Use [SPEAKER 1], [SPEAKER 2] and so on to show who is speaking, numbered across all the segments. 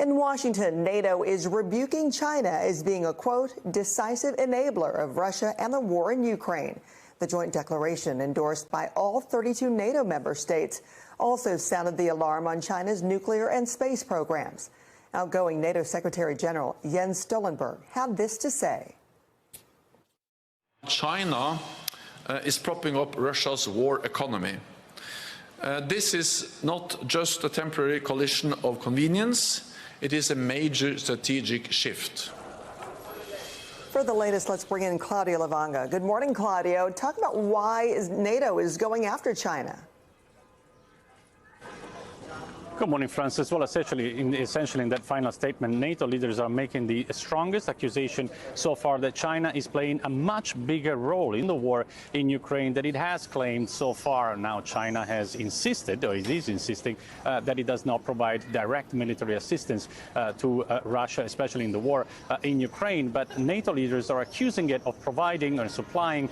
[SPEAKER 1] In Washington, NATO is rebuking China as being a, quote, decisive enabler of Russia and the war in Ukraine. The joint declaration, endorsed by all 32 NATO member states, also sounded the alarm on China's nuclear and space programs. Outgoing NATO Secretary General Jens Stoltenberg had this to say.
[SPEAKER 2] China is propping up Russia's war economy. This is not just a temporary collision of convenience, it is a major strategic shift.
[SPEAKER 1] For the latest, let's bring in Claudio Lavanga. Good morning, Claudio. Talk about why NATO is going after China.
[SPEAKER 3] Good morning, Francis. Well, essentially in that final statement, NATO leaders are making the strongest accusation so far that China is playing a much bigger role in the war in Ukraine than it has claimed so far. Now, China has insisted, or it is insisting, that it does not provide direct military assistance to Russia, especially in the war in Ukraine. But NATO leaders are accusing it of providing or supplying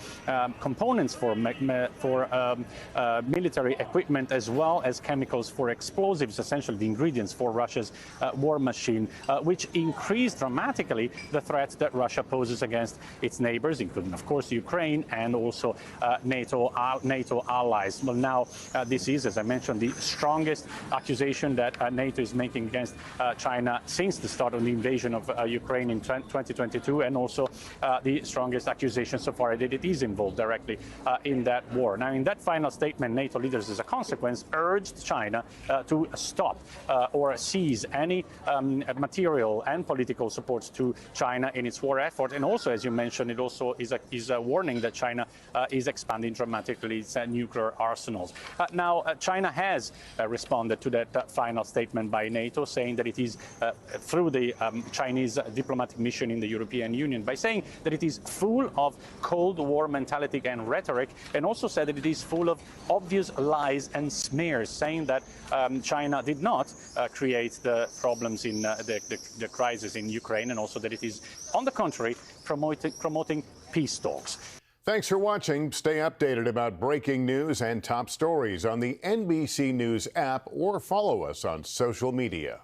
[SPEAKER 3] components for military equipment as well as chemicals for explosives, essentially the ingredients for Russia's war machine, which increased dramatically the threat that Russia poses against its neighbors, including, of course, Ukraine and also NATO allies. Well, now this is, as I mentioned, the strongest accusation that NATO is making against China since the start of the invasion of Ukraine in 2022, and also the strongest accusation so far that it is involved directly in that war. Now, in that final statement, NATO leaders, as a consequence, urged China to stop or seize any material and political support to China in its war effort. And also, as you mentioned, it also is a warning that China is expanding dramatically its nuclear arsenals. Now, China has responded to that final statement by NATO, saying that it is through the Chinese diplomatic mission in the European Union, by saying that it is full of Cold War mentality and rhetoric, and also said that it is full of obvious lies and smears, saying that China did not create the problems in the crisis in Ukraine, and also that it is, on the contrary, promoting peace talks.
[SPEAKER 4] Thanks for watching. Stay updated about breaking news and top stories on the NBC News app or follow us on social media.